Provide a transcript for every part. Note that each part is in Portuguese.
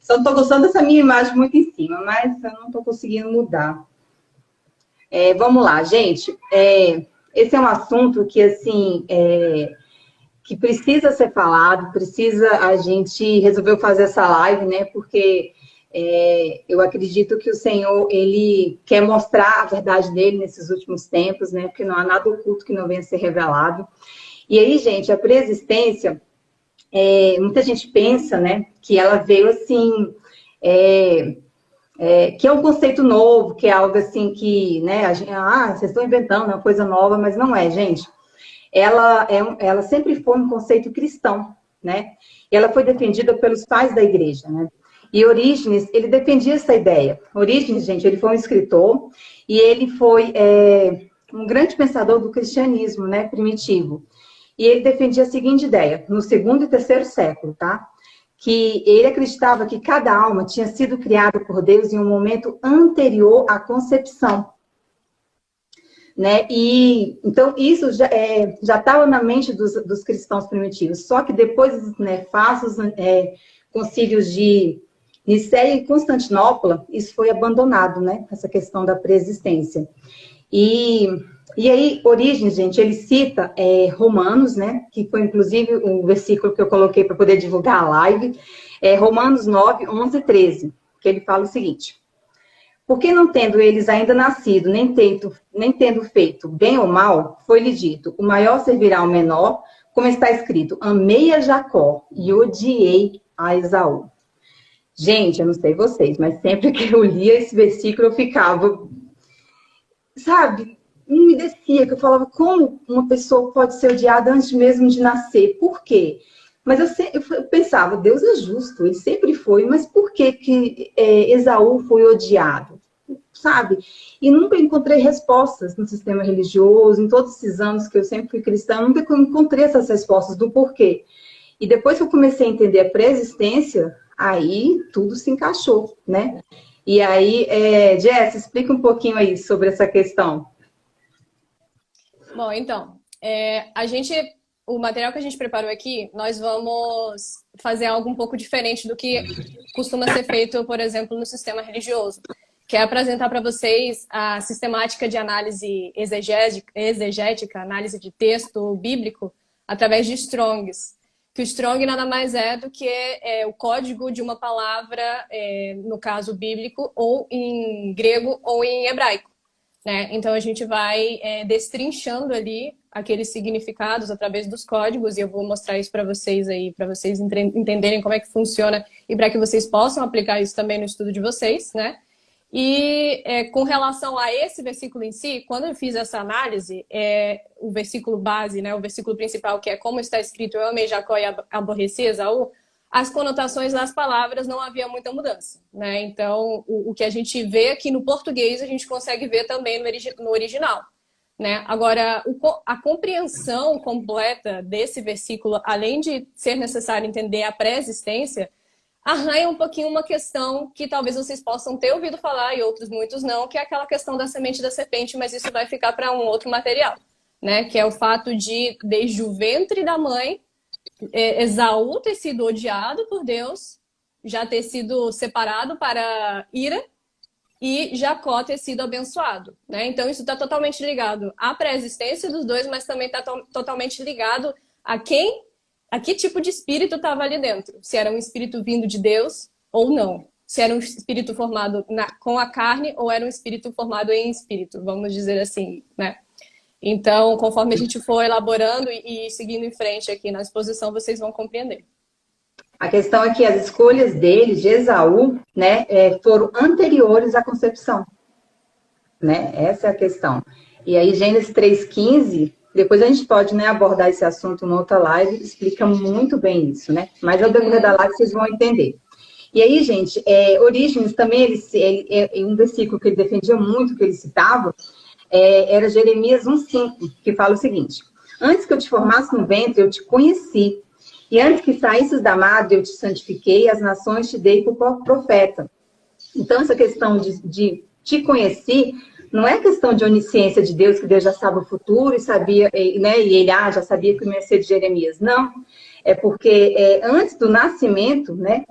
Só não estou gostando dessa minha imagem muito em cima, mas eu não estou conseguindo mudar. Vamos lá, gente. Esse é um assunto que, assim, que precisa ser falado, a gente resolveu fazer essa live, né? Porque eu acredito que o Senhor, Ele quer mostrar a verdade dele nesses últimos tempos, né? Porque não há nada oculto que não venha a ser revelado. E aí, gente, a preexistência, muita gente pensa, né? Que ela veio assim... que é um conceito novo, que é algo assim que, né, vocês estão inventando, é uma coisa nova, mas não é, gente. Ela sempre foi um conceito cristão, né? E ela foi defendida pelos pais da igreja, né? E Orígenes, ele defendia essa ideia. Orígenes, gente, ele foi um escritor e ele foi um grande pensador do cristianismo, né, primitivo. E ele defendia a seguinte ideia, no segundo e terceiro século, tá? Que ele acreditava que cada alma tinha sido criada por Deus em um momento anterior à concepção. Né? E, então, isso já estava na mente dos cristãos primitivos. Só que depois dos nefastos concílios de Nicéia e Constantinopla, isso foi abandonado, né? Essa questão da preexistência. E aí, Orígenes, gente, ele cita Romanos, né? Que foi, inclusive, um versículo que eu coloquei para poder divulgar a live. Romanos 9, 11 e 13, que ele fala o seguinte. Porque não tendo eles ainda nascido, nem tendo feito bem ou mal, foi-lhe dito, o maior servirá ao menor, como está escrito, amei a Jacó e odiei a Esaú. Gente, eu não sei vocês, mas sempre que eu lia esse versículo, eu ficava, sabe, não me descia, que eu falava, como uma pessoa pode ser odiada antes mesmo de nascer? Por quê? Mas eu pensava, Deus é justo, ele sempre foi, mas por que Esaú foi odiado? Sabe? E nunca encontrei respostas no sistema religioso, em todos esses anos que eu sempre fui cristã, nunca encontrei essas respostas do porquê. E depois que eu comecei a entender a pré-existência, aí tudo se encaixou, né? E aí, Jess, explica um pouquinho aí sobre essa questão. Bom, então, o material que a gente preparou aqui, nós vamos fazer algo um pouco diferente do que costuma ser feito, por exemplo, no sistema religioso, que é apresentar para vocês a sistemática de análise exegética, análise de texto bíblico, através de Strongs. Que o Strong nada mais é do que o código de uma palavra, no caso bíblico, ou em grego ou em hebraico. Né? Então a gente vai destrinchando ali aqueles significados através dos códigos, e eu vou mostrar isso para vocês aí, para vocês entenderem como é que funciona e para que vocês possam aplicar isso também no estudo de vocês, né? E com relação a esse versículo em si, quando eu fiz essa análise, o versículo base, né, o versículo principal, que é como está escrito, eu amei Jacó e aborreci Esaú, as conotações das palavras não havia muita mudança, né? Então, o que a gente vê aqui no português, a gente consegue ver também no original, né? Agora, a compreensão completa desse versículo, além de ser necessário entender a pré-existência, arranha um pouquinho uma questão que talvez vocês possam ter ouvido falar e outros muitos não, que é aquela questão da semente da serpente, mas isso vai ficar para um outro material, né? Que é o fato de, desde o ventre da mãe, Esaú ter sido odiado por Deus, já ter sido separado para ira, e Jacó ter sido abençoado, né? Então isso está totalmente ligado à pré-existência dos dois, mas também está totalmente ligado a que tipo de espírito estava ali dentro. Se era um espírito vindo de Deus ou não. Se era um espírito formado com a carne ou era um espírito formado em espírito, vamos dizer assim, né? Então, conforme a gente for elaborando e seguindo em frente aqui na exposição, vocês vão compreender. A questão é que as escolhas dele, de Esaú, né, foram anteriores à concepção. Né? Essa é a questão. E aí, Gênesis 3,15, depois a gente pode, né, abordar esse assunto numa outra live, explica muito bem isso, né? Mas ao decorrer da live vocês vão entender. E aí, gente, Orígenes também, um versículo que ele defendia muito, que ele citava, era Jeremias 1,5, que fala o seguinte: antes que eu te formasse no ventre, eu te conheci. E antes que saísses da madre, eu te santifiquei, as nações te dei por profeta. Então, essa questão de te conhecer, não é questão de onisciência de Deus, que Deus já sabe o futuro e sabia, né, e ele já sabia que não ia ser de Jeremias. Não, é porque antes do nascimento, né,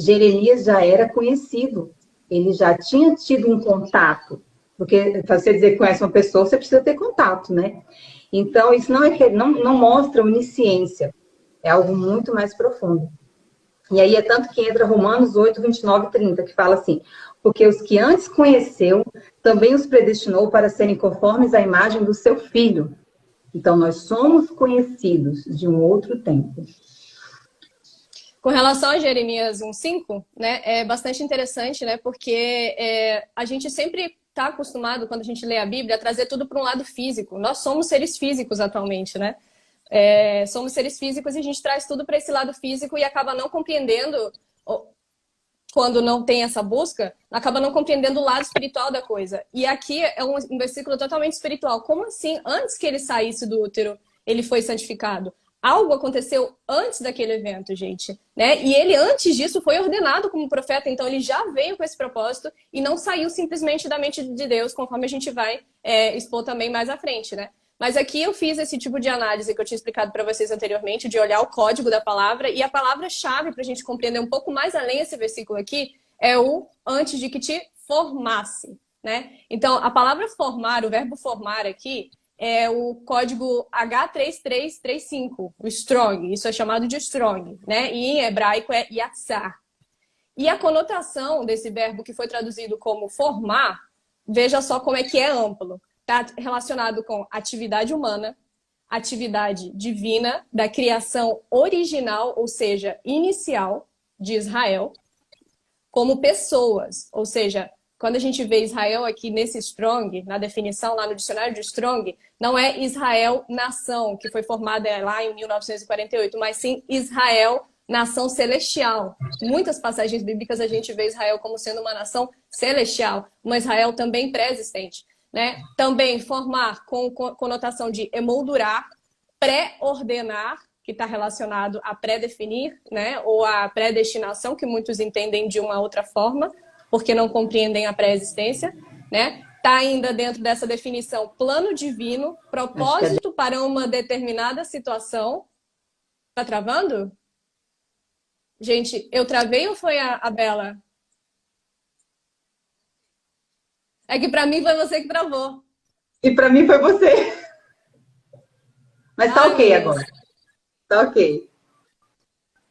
Jeremias já era conhecido, ele já tinha tido um contato, porque para você dizer que conhece uma pessoa, você precisa ter contato, né? Então, isso não mostra onisciência, é algo muito mais profundo. E aí é tanto que entra Romanos 8, 29 e 30, que fala assim: porque os que antes conheceu, também os predestinou para serem conformes à imagem do seu Filho. Então, nós somos conhecidos de um outro tempo. Com relação a Jeremias 1:5, né, é bastante interessante, né, porque a gente sempre está acostumado, quando a gente lê a Bíblia, a trazer tudo para um lado físico. Nós somos seres físicos atualmente, né? Somos seres físicos e a gente traz tudo para esse lado físico e acaba não compreendendo, quando não tem essa busca, acaba não compreendendo o lado espiritual da coisa. E aqui é um versículo totalmente espiritual. Como assim? Antes que ele saísse do útero, ele foi santificado. Algo aconteceu antes daquele evento, gente, né? E ele, antes disso, foi ordenado como profeta, então ele já veio com esse propósito e não saiu simplesmente da mente de Deus, conforme a gente vai expor também mais à frente, né? Mas aqui eu fiz esse tipo de análise que eu tinha explicado para vocês anteriormente, de olhar o código da palavra, e a palavra-chave para a gente compreender um pouco mais além esse versículo aqui é o antes de que te formasse, né? Então, a palavra formar, o verbo formar aqui, é o código H3335, o strong, isso é chamado de strong, né? E em hebraico é yatsar. E a conotação desse verbo que foi traduzido como formar, veja só como é que é amplo. Está relacionado com atividade humana, atividade divina, da criação original, ou seja, inicial de Israel, como pessoas, ou seja, quando a gente vê Israel aqui nesse Strong, na definição lá no dicionário de Strong, não é Israel nação, que foi formada lá em 1948, mas sim Israel nação celestial. Muitas passagens bíblicas a gente vê Israel como sendo uma nação celestial, uma Israel também pré-existente, né? Também formar com conotação de emoldurar, pré-ordenar, que está relacionado a pré-definir, né? Ou a predestinação, que muitos entendem de uma outra forma, porque não compreendem a pré-existência, né? Está ainda dentro dessa definição plano divino, propósito para uma determinada situação. Tá travando? Gente, eu travei ou foi a Bela? É que para mim foi você que travou. E para mim foi você. Mas tá ok agora. Tá ok.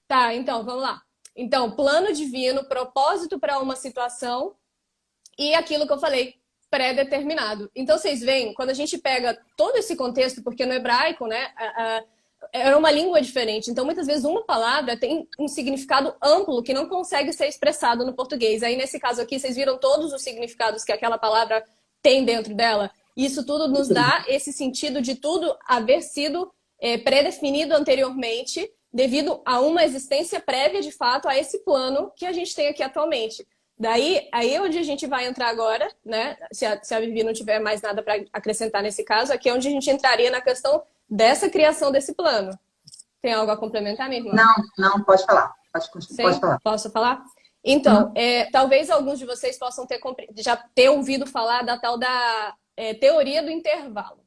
Tá, então, vamos lá. Então, plano divino, propósito para uma situação e aquilo que eu falei, pré-determinado. Então, vocês veem, quando a gente pega todo esse contexto, porque no hebraico, né, era uma língua diferente. Então, muitas vezes, uma palavra tem um significado amplo que não consegue ser expressado no português. Aí, nesse caso aqui, vocês viram todos os significados que aquela palavra tem dentro dela. Isso tudo nos dá esse sentido de tudo haver sido pré-definido anteriormente, devido a uma existência prévia, de fato, a esse plano que a gente tem aqui atualmente. Daí, aí é onde a gente vai entrar agora, né? Se a Vivi não tiver mais nada para acrescentar nesse caso, aqui é onde a gente entraria na questão dessa criação desse plano. Tem algo a complementar, minha irmã? Não, pode falar. Pode falar. Posso falar? Então, talvez alguns de vocês possam já ter ouvido falar da tal da teoria do intervalo,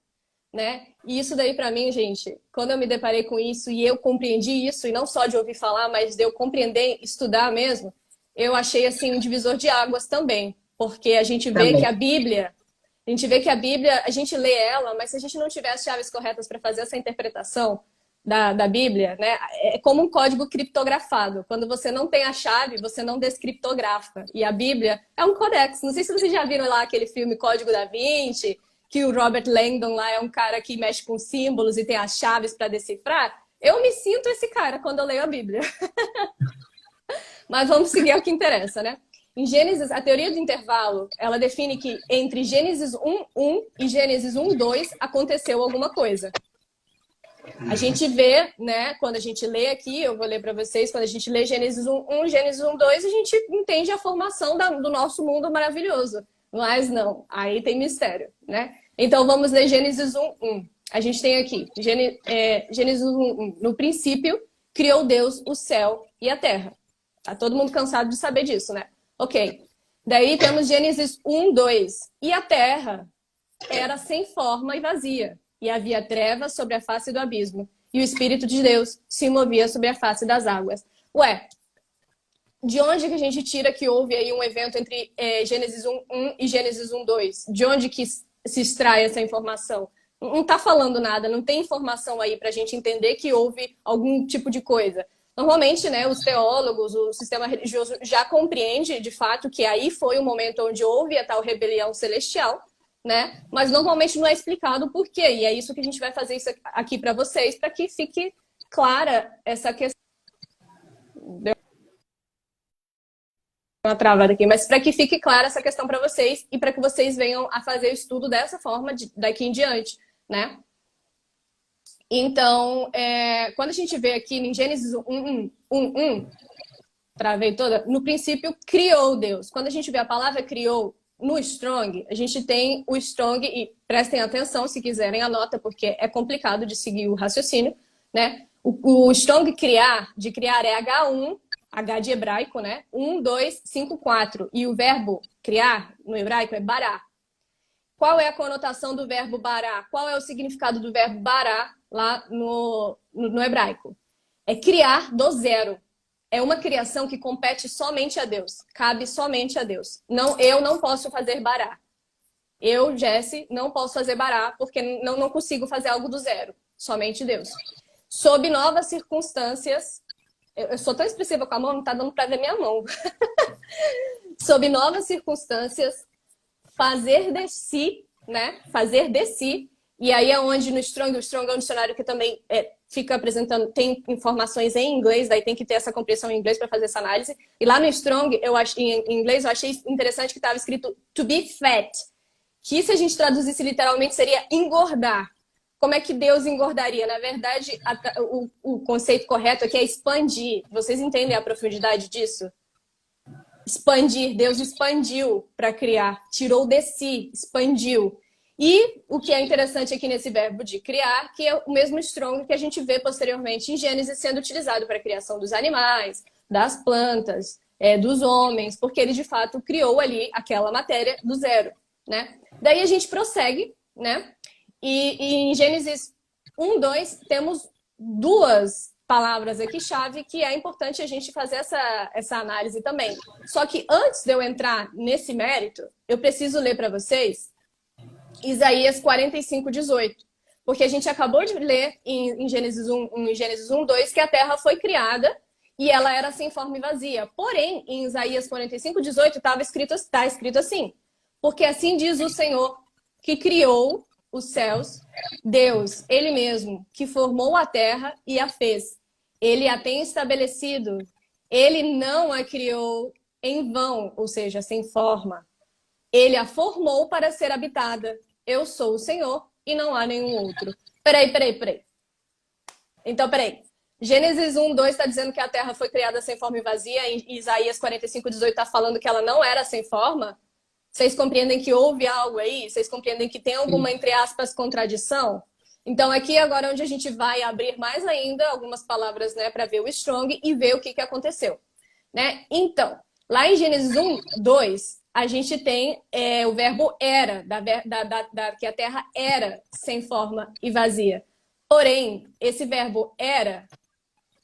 né? E isso daí, para mim, gente, quando eu me deparei com isso e eu compreendi isso, e não só de ouvir falar, mas de eu compreender, estudar mesmo, eu achei, assim, um divisor de águas também. Porque a gente vê que a Bíblia, a gente lê ela, mas se a gente não tiver as chaves corretas para fazer essa interpretação da Bíblia, né, é como um código criptografado. Quando você não tem a chave, você não descriptografa. E a Bíblia é um codex. Não sei se vocês já viram lá aquele filme Código da Vinci, que o Robert Langdon lá é um cara que mexe com símbolos e tem as chaves para decifrar. Eu me sinto esse cara quando eu leio a Bíblia. Mas vamos seguir ao que interessa, né? Em Gênesis, a teoria do intervalo, ela define que entre Gênesis 1:1 e Gênesis 1:2 aconteceu alguma coisa. A gente vê, né, quando a gente lê aqui, eu vou ler para vocês, quando a gente lê Gênesis 1:1, Gênesis 1:2, a gente entende a formação do nosso mundo maravilhoso. Mas não, aí tem mistério, né? Então vamos ler Gênesis 1:1. A gente tem aqui, Gênesis 1:1. No princípio, criou Deus o céu e a terra. Tá todo mundo cansado de saber disso, né? Ok. Daí temos Gênesis 1:2. E a terra era sem forma e vazia. E havia trevas sobre a face do abismo. E o Espírito de Deus se movia sobre a face das águas. Ué, de onde que a gente tira que houve aí um evento entre Gênesis 1:1 e Gênesis 1:2? De onde que se extrai essa informação? Não está falando nada, não tem informação aí para a gente entender que houve algum tipo de coisa. Normalmente, né, os teólogos, o sistema religioso já compreende, de fato, que aí foi o momento onde houve a tal rebelião celestial, né? Mas normalmente não é explicado o porquê. E é isso que a gente vai fazer isso aqui para vocês, para que fique clara essa questão. Deu uma travada aqui, mas para que fique clara essa questão para vocês e para que vocês venham a fazer o estudo dessa forma daqui em diante, né? Então, quando a gente vê aqui em Gênesis 1:1, travei toda, no princípio criou Deus. Quando a gente vê a palavra criou no Strong, a gente tem o Strong, e prestem atenção se quiserem, anota, porque é complicado de seguir o raciocínio, né? O Strong de criar é H1, H de hebraico, né? 1, 2, 5, 4. E o verbo criar, no hebraico, é bará. Qual é a conotação do verbo bará? Qual é o significado do verbo bará lá no hebraico? É criar do zero. É uma criação que compete somente a Deus. Cabe somente a Deus. Não, eu não posso fazer bará. Eu, Jesse, não posso fazer bará porque não consigo fazer algo do zero. Somente Deus. Sob novas circunstâncias... Eu sou tão expressiva com a mão, não tá dando para ver minha mão. Sob novas circunstâncias, fazer de si, né? Fazer de si. E aí é onde no Strong, o Strong é um dicionário que também fica apresentando, tem informações em inglês, daí tem que ter essa compreensão em inglês para fazer essa análise. E lá no Strong, em inglês, eu achei interessante que estava escrito to be fat, que se a gente traduzisse literalmente seria engordar. Como é que Deus engordaria? Na verdade, o conceito correto aqui é expandir. Vocês entendem a profundidade disso? Expandir. Deus expandiu para criar. Tirou de si, expandiu. E o que é interessante aqui nesse verbo de criar, que é o mesmo Strong que a gente vê posteriormente em Gênesis sendo utilizado para a criação dos animais, das plantas, dos homens, porque ele de fato criou ali aquela matéria do zero, né? Daí a gente prossegue, né? E em Gênesis 1:2 temos duas palavras aqui chave que é importante a gente fazer essa análise também. Só que antes de eu entrar nesse mérito, eu preciso ler para vocês Isaías 45:18. Porque a gente acabou de ler em Gênesis 1:2 que a terra foi criada e ela era sem forma e vazia. Porém, em Isaías 45:18 está escrito assim: porque assim diz o Senhor que criou os céus, Deus, Ele mesmo, que formou a terra e a fez. Ele a tem estabelecido. Ele não a criou em vão, ou seja, sem forma. Ele a formou para ser habitada. Eu sou o Senhor e não há nenhum outro. Peraí. Então, peraí. Gênesis 1:2 está dizendo que a terra foi criada sem forma e vazia. E Isaías 45:18 está falando que ela não era sem forma. Vocês compreendem que houve algo aí? Vocês compreendem que tem alguma, entre aspas, contradição? Então, aqui agora é onde a gente vai abrir mais ainda algumas palavras, né, para ver o Strong e ver o que aconteceu, né? Então, lá em Gênesis 1:2, a gente tem o verbo era, que a terra era sem forma e vazia. Porém, esse verbo era,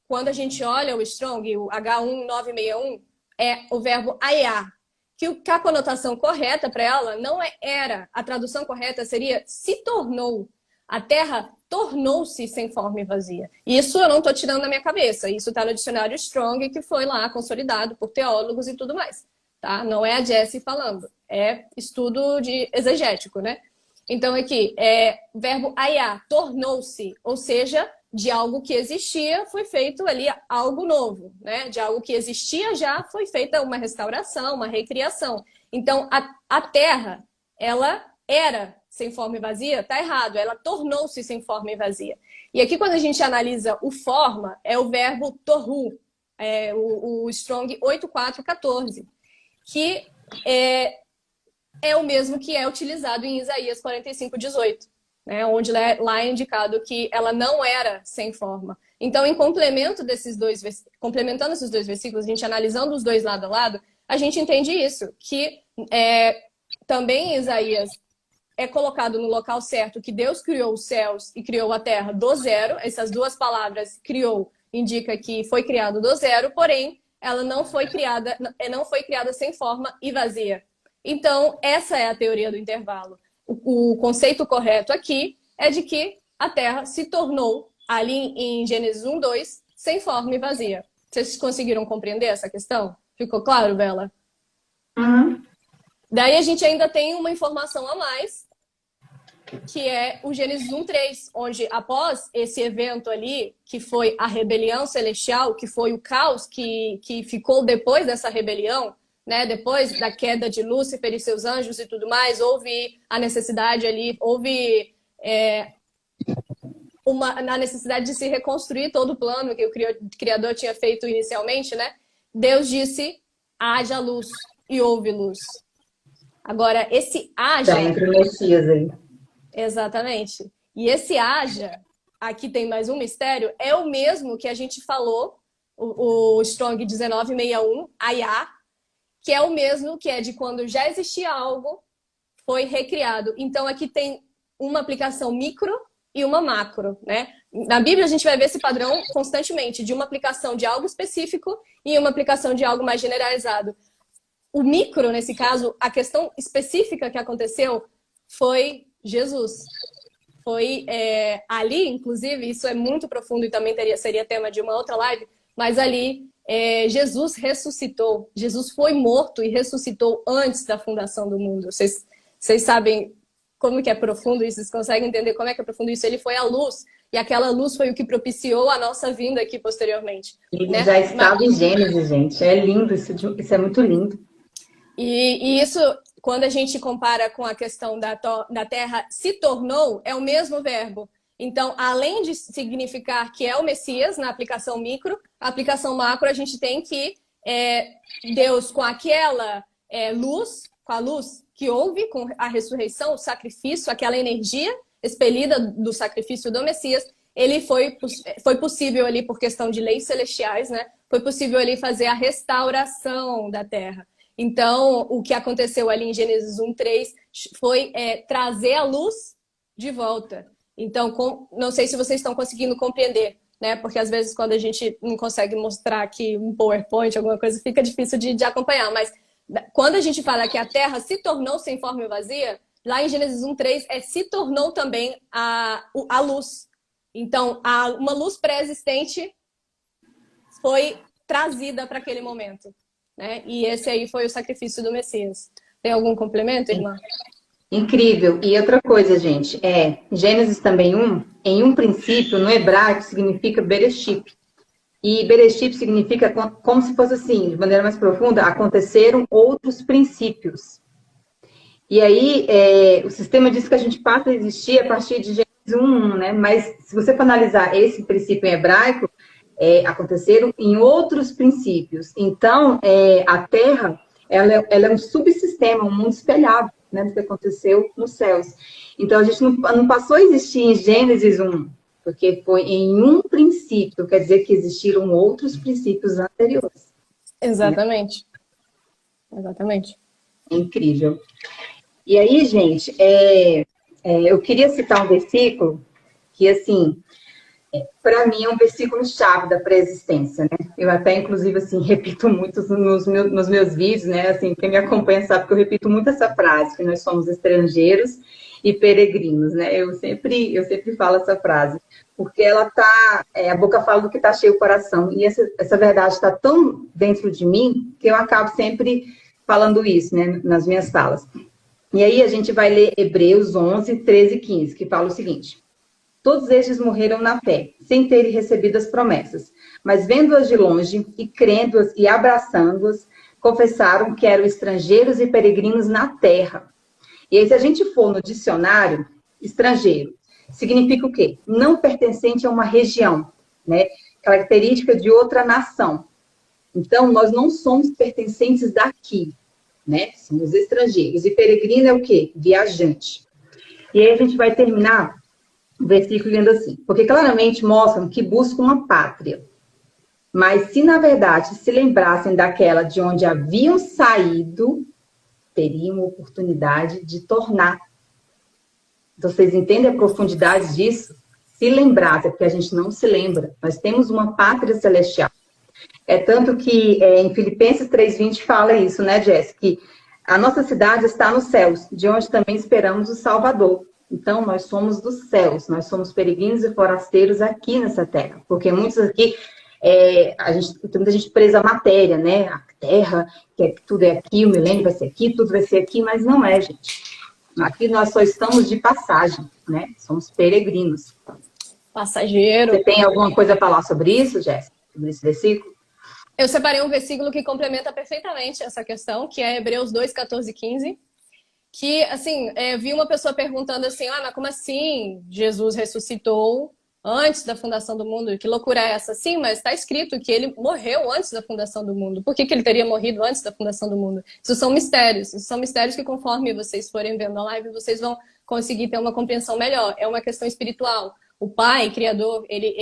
quando a gente olha o Strong, o H1961, é o verbo aiá, que a conotação correta para ela não é era. A tradução correta seria se tornou. A terra tornou-se sem forma e vazia. Isso eu não estou tirando da minha cabeça. Isso está no dicionário Strong, que foi lá consolidado por teólogos e tudo mais. Tá? Não é a Jessie falando. É estudo exegético, né? Então aqui, verbo aiá, tornou-se. Ou seja, de algo que existia, foi feito ali algo novo, né? De algo que existia já foi feita uma restauração, uma recriação. Então, a terra, ela era sem forma e vazia, tá errado, ela tornou-se sem forma e vazia. E aqui, quando a gente analisa o forma, é o verbo torru, o Strong 8414, que é o mesmo que é utilizado em Isaías 45:18. Né, onde lá é indicado que ela não era sem forma. Então, em complementando esses dois versículos, a gente analisando os dois lado a lado, a gente entende isso, que também em Isaías é colocado no local certo que Deus criou os céus e criou a terra do zero. Essas duas palavras, criou, indica que foi criado do zero, porém, ela não foi criada sem forma e vazia. Então, essa é a teoria do intervalo. O conceito correto aqui é de que a Terra se tornou, ali em Gênesis 1:2, sem forma e vazia. Vocês conseguiram compreender essa questão? Ficou claro, Bela? Uhum. Daí a gente ainda tem uma informação a mais, que é o Gênesis 1:3, onde após esse evento ali, que foi a rebelião celestial, que foi o caos que ficou depois dessa rebelião, né? Depois da queda de Lúcifer e seus anjos e tudo mais, houve a necessidade ali, houve a necessidade de se reconstruir todo o plano que o Criador tinha feito inicialmente, né? Deus disse, haja luz, e houve luz. Agora, esse haja... Tá entre o Messias aí. Exatamente. E esse haja, aqui tem mais um mistério, é o mesmo que a gente falou, o Strong 1961, Ayah, que é o mesmo que é de quando já existia algo, foi recriado. Então, aqui tem uma aplicação micro e uma macro, né? Na Bíblia, a gente vai ver esse padrão constantemente, de uma aplicação de algo específico e uma aplicação de algo mais generalizado. O micro, nesse caso, a questão específica que aconteceu foi Jesus. Foi ali, inclusive, isso é muito profundo e também seria tema de uma outra live, mas ali Jesus ressuscitou. Jesus foi morto e ressuscitou antes da fundação do mundo. Vocês sabem como que é profundo isso? Vocês conseguem entender como é que é profundo isso? Ele foi a luz, e aquela luz foi o que propiciou a nossa vinda aqui posteriormente. Ele né? já estava em Gênesis, gente. É lindo, isso é muito lindo. E isso, quando a gente compara com a questão da Terra se tornou, é o mesmo verbo. Então, além de significar que é o Messias, na aplicação micro, a aplicação macro, a gente tem que Deus, com aquela luz, com a luz que houve, com a ressurreição, o sacrifício, aquela energia expelida do sacrifício do Messias, ele foi possível ali, por questão de leis celestiais, né? Foi possível ali fazer a restauração da Terra. Então, o que aconteceu ali em Gênesis 1:3 foi trazer a luz de volta. Então, não sei se vocês estão conseguindo compreender, né? Porque às vezes quando a gente não consegue mostrar aqui um PowerPoint, alguma coisa, fica difícil de acompanhar. Mas quando a gente fala que a Terra se tornou sem forma e vazia, lá em Gênesis 1:3 se tornou também a luz. Então, uma luz pré-existente foi trazida para aquele momento. Né? E esse aí foi o sacrifício do Messias. Tem algum complemento, irmã? Incrível. E outra coisa, gente, Gênesis também em um princípio, no hebraico, significa Bereshit. E Bereshit significa como se fosse assim, de maneira mais profunda, aconteceram outros princípios. E aí, o sistema diz que a gente passa a existir a partir de Gênesis 1:1, né? Mas se você for analisar esse princípio em hebraico, aconteceram em outros princípios. Então, a Terra, ela é um subsistema, um mundo espelhado, né, do que aconteceu nos céus. Então, a gente não passou a existir em Gênesis 1, porque foi em um princípio, quer dizer que existiram outros princípios anteriores. Exatamente. Né? Exatamente. Incrível. E aí, gente, eu queria citar um versículo que, assim, para mim é um versículo-chave da pré-existência, né? Eu até, inclusive, assim, repito muito nos meus vídeos, né? Assim, quem me acompanha sabe que eu repito muito essa frase, que nós somos estrangeiros e peregrinos, né? Eu sempre falo essa frase, porque ela tá, a boca fala do que tá cheio o coração, e essa verdade está tão dentro de mim, que eu acabo sempre falando isso, né? Nas minhas falas. E aí a gente vai ler Hebreus 11:13-15, que fala o seguinte: todos estes morreram na fé, sem terem recebido as promessas, mas vendo-as de longe e crendo-as e abraçando-as, confessaram que eram estrangeiros e peregrinos na terra. E aí, se a gente for no dicionário, estrangeiro significa o quê? Não pertencente a uma região, né? Característica de outra nação. Então, nós não somos pertencentes daqui, né? Somos estrangeiros. E peregrino é o quê? Viajante. E aí a gente vai terminar o versículo lendo assim: porque claramente mostram que buscam uma pátria. Mas se na verdade se lembrassem daquela de onde haviam saído, teriam oportunidade de tornar. Então, vocês entendem a profundidade disso? Se lembrassem, porque a gente não se lembra. Nós temos uma pátria celestial. É tanto que em Filipenses 3:20 fala isso, né, Jess? Que a nossa cidade está nos céus, de onde também esperamos o Salvador. Então, nós somos dos céus, nós somos peregrinos e forasteiros aqui nessa terra. Porque muitos aqui, tem muita gente presa à matéria, né? A terra, que tudo é aqui, o milênio vai ser aqui, tudo vai ser aqui, mas não é, gente. Aqui nós só estamos de passagem, né? Somos peregrinos. Passageiro. Você tem alguma coisa a falar sobre isso, Jéssica? Sobre esse versículo? Eu separei um versículo que complementa perfeitamente essa questão, que é Hebreus 2, 14 e 15. Que, assim, vi uma pessoa perguntando assim, mas como assim Jesus ressuscitou antes da fundação do mundo? Que loucura é essa? Sim, mas está escrito que ele morreu antes da fundação do mundo. Por que ele teria morrido antes da fundação do mundo? Isso são mistérios que conforme vocês forem vendo a live, vocês vão conseguir ter uma compreensão melhor. É uma questão espiritual. O Pai, Criador, ele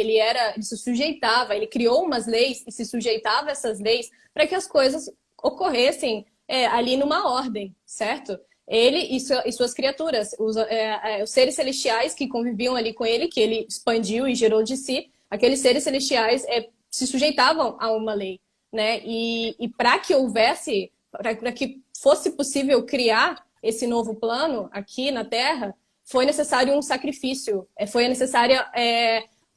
se sujeitava, ele criou umas leis e se sujeitava a essas leis para que as coisas ocorressem ali numa ordem, certo? Ele e suas criaturas, os seres celestiais que conviviam ali com ele, que ele expandiu e gerou de si, aqueles seres celestiais se sujeitavam a uma lei, né? E para que houvesse, para que fosse possível criar esse novo plano aqui na Terra, foi necessário um sacrifício, foi necessária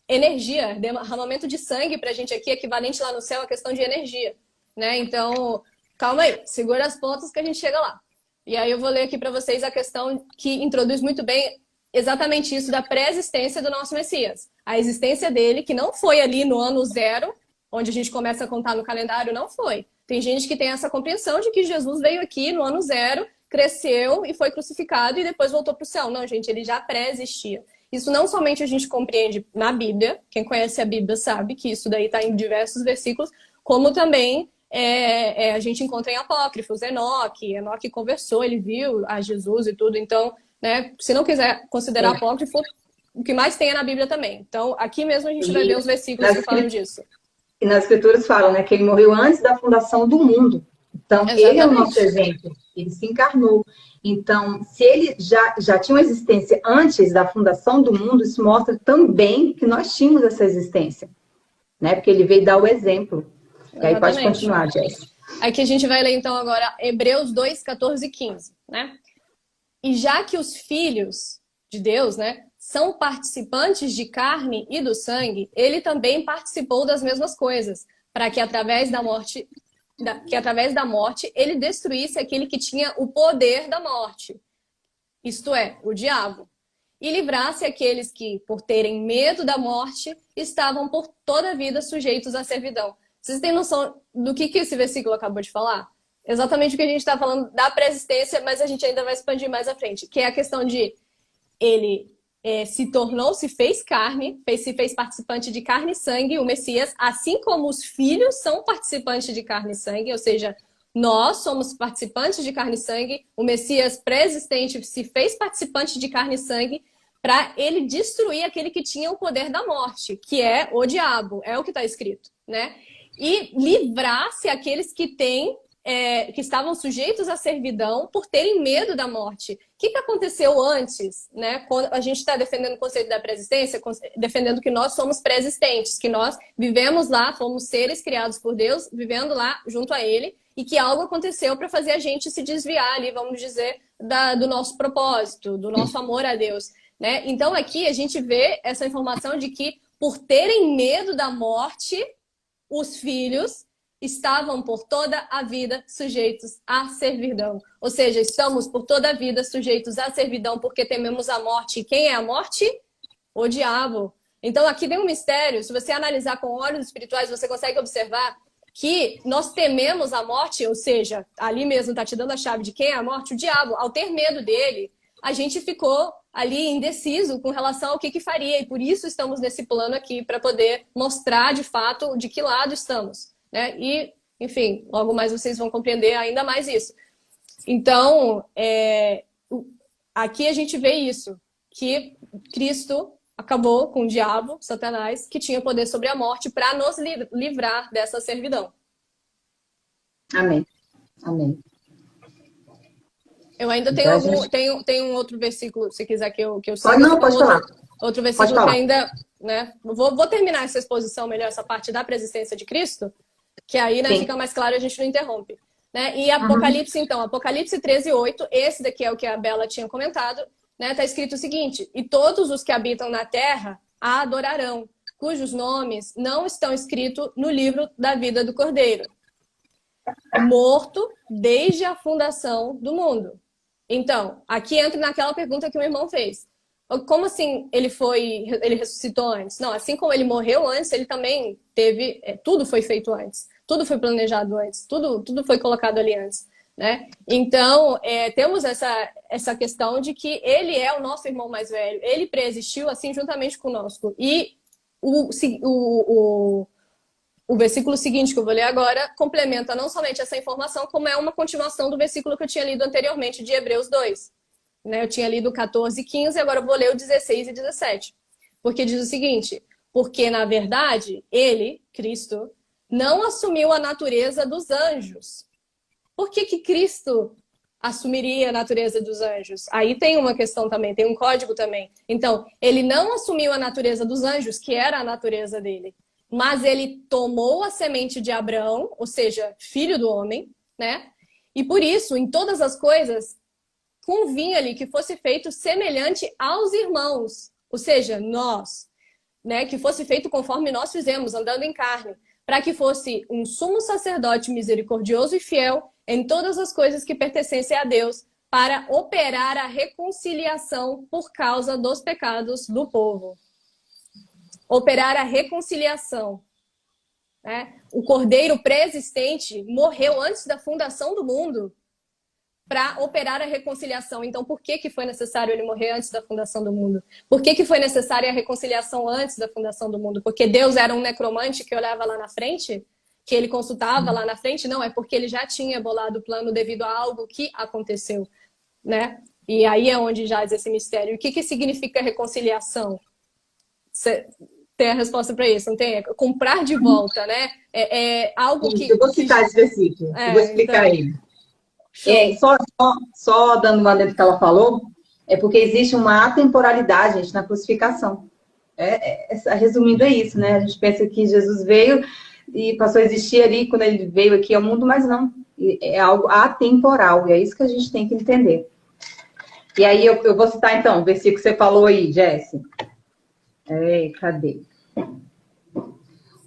energia, derramamento de sangue para a gente aqui, equivalente lá no céu à questão de energia, né? Então, calma aí, segura as pontas que a gente chega lá. E aí eu vou ler aqui para vocês a questão que introduz muito bem exatamente isso da pré-existência do nosso Messias. A existência dele, que não foi ali no ano 0, onde a gente começa a contar no calendário, não foi. Tem gente que tem essa compreensão de que Jesus veio aqui no ano 0, cresceu e foi crucificado e depois voltou para o céu. Não, gente, ele já pré-existia. Isso não somente a gente compreende na Bíblia, quem conhece a Bíblia sabe que isso daí está em diversos versículos, como também a gente encontra em apócrifos. Enoque conversou, ele viu a Jesus e tudo. Então, né, se não quiser considerar apócrifo, o que mais tem é na Bíblia também. Então, aqui mesmo a gente vai ver os versículos que falam disso. E nas escrituras falam, né, que ele morreu antes da fundação do mundo. Então, exatamente. Ele é o nosso exemplo. Ele se encarnou. Então, se ele já tinha uma existência antes da fundação do mundo, isso mostra também que nós tínhamos essa existência, né? Porque ele veio dar o exemplo. E aí pode continuar, Jess. Aqui a gente vai ler então agora Hebreus 2, 14 e 15, né? E já que os filhos de Deus, né, são participantes de carne e do sangue, ele também participou das mesmas coisas, para que através da morte ele destruísse aquele que tinha o poder da morte, isto é, o diabo, e livrasse aqueles que, por terem medo da morte, estavam por toda a vida sujeitos à servidão. Vocês têm noção do que esse versículo acabou de falar? Exatamente o que a gente está falando da pré-existência, mas a gente ainda vai expandir mais à frente, que é a questão de ele se fez carne, se fez participante de carne e sangue, o Messias, assim como os filhos são participantes de carne e sangue, ou seja, nós somos participantes de carne e sangue, o Messias pré-existente se fez participante de carne e sangue para ele destruir aquele que tinha o poder da morte, que é o diabo, é o que está escrito, né? E livrar-se aqueles que que estavam sujeitos à servidão por terem medo da morte. O que aconteceu antes, né? Quando a gente está defendendo o conceito da pré-existência, defendendo que nós somos pré-existentes, que nós vivemos lá, fomos seres criados por Deus, vivendo lá junto a Ele, e que algo aconteceu para fazer a gente se desviar ali, vamos dizer, do nosso propósito, do nosso amor a Deus, né? Então aqui a gente vê essa informação de que por terem medo da morte, os filhos estavam por toda a vida sujeitos à servidão. Ou seja, estamos por toda a vida sujeitos à servidão porque tememos a morte. E quem é a morte? O diabo. Então aqui tem um mistério. Se você analisar com olhos espirituais, você consegue observar que nós tememos a morte, ou seja, ali mesmo está te dando a chave de quem é a morte, o diabo. Ao ter medo dele, a gente ficou ali indeciso com relação ao que faria. E por isso estamos nesse plano aqui, para poder mostrar de fato de que lado estamos, né? E, enfim, logo mais vocês vão compreender ainda mais isso. Então, aqui a gente vê isso, que Cristo acabou com o diabo, Satanás, que tinha poder sobre a morte para nos livrar dessa servidão. Amém. Amém. Eu ainda tenho tenho um outro versículo, se quiser que eu siga. Pode falar. Outro versículo que ainda, né? Vou terminar essa exposição melhor, essa parte da pré-existência de Cristo, Que aí, né, Sim. fica mais claro, a gente não interrompe. Né? E Apocalipse, então, Apocalipse 13:8, esse daqui é o que a Bela tinha comentado, né? Tá escrito o seguinte: e todos os que habitam na terra a adorarão, cujos nomes não estão escritos no livro da vida do Cordeiro, morto desde a fundação do mundo. Então, aqui entra naquela pergunta que o irmão fez. Como assim ele ressuscitou antes? Não, assim como ele morreu antes, ele também teve, tudo foi feito antes, tudo foi planejado antes, tudo foi colocado ali antes, né? Então, temos essa questão de que ele é o nosso irmão mais velho, ele preexistiu assim juntamente conosco. E o versículo seguinte que eu vou ler agora complementa não somente essa informação, como é uma continuação do versículo que eu tinha lido anteriormente de Hebreus 2. Né? Eu tinha lido 14 e 15, agora eu vou ler o 16 e 17. Porque diz o seguinte: porque, na verdade, ele, Cristo, não assumiu a natureza dos anjos. Por que Cristo assumiria a natureza dos anjos? Aí tem uma questão também, tem um código também. Então, ele não assumiu a natureza dos anjos, que era a natureza dele, mas ele tomou a semente de Abraão, ou seja, filho do homem, né? E por isso, em todas as coisas, convinha-lhe que fosse feito semelhante aos irmãos, ou seja, nós, né? Que fosse feito conforme nós fizemos, andando em carne, para que fosse um sumo sacerdote misericordioso e fiel em todas as coisas que pertencessem a Deus, para operar a reconciliação por causa dos pecados do povo. Operar a reconciliação. Né? O cordeiro pré-existente morreu antes da fundação do mundo para operar a reconciliação. Então, por que foi necessário ele morrer antes da fundação do mundo? Por que foi necessária a reconciliação antes da fundação do mundo? Porque Deus era um necromante que olhava lá na frente? Que ele consultava lá na frente? Não, é porque ele já tinha bolado o plano devido a algo que aconteceu. Né? E aí é onde jaz esse mistério. O que significa reconciliação? Você tem a resposta para isso, não tem? É comprar de volta, né? É algo que... Eu vou citar esse versículo, eu vou explicar então... ele. Só dando uma dentro que ela falou, é porque existe uma atemporalidade, gente, na crucificação. Resumindo, é isso, né? A gente pensa que Jesus veio e passou a existir ali quando ele veio aqui ao mundo, mas não. É algo atemporal, e é isso que a gente tem que entender. E aí eu vou citar, então, o versículo que você falou aí, Jesse. Cadê?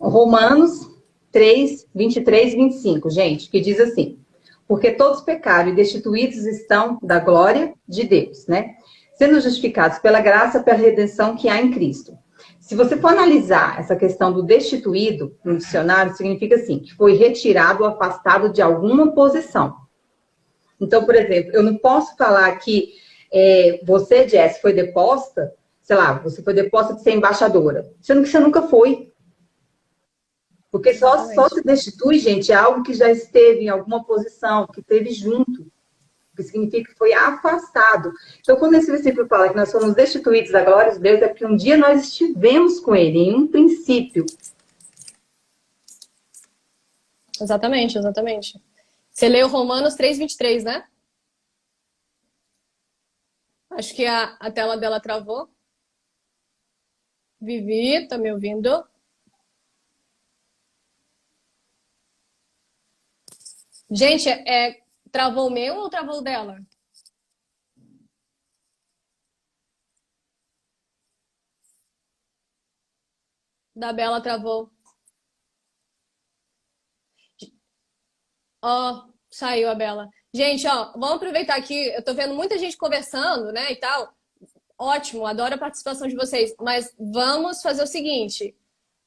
Romanos 3, 23 e 25, gente, que diz assim: porque todos pecaram e destituídos estão da glória de Deus, né? Sendo justificados pela graça, pela redenção que há em Cristo. Se você for analisar essa questão do destituído no dicionário, significa assim, que foi retirado ou afastado de alguma posição. Então, por exemplo, eu não posso falar que você, Jess, foi deposta, sei lá, você foi deposta de ser embaixadora, sendo que você nunca foi. Porque só se destitui, gente, é algo que já esteve em alguma posição, que esteve junto, que significa que foi afastado. Então, quando esse versículo fala que nós somos destituídos da glória de Deus, é porque um dia nós estivemos com Ele, em um princípio. Exatamente, exatamente. Você leu Romanos 3:23, né? Acho que a tela dela travou. Vivi, tá me ouvindo? Gente, travou o meu ou travou o dela? Da Bela travou. Ó, saiu a Bela. Gente, ó, vamos aproveitar aqui. Eu tô vendo muita gente conversando, né, e tal. Ótimo, adoro a participação de vocês. Mas vamos fazer o seguinte.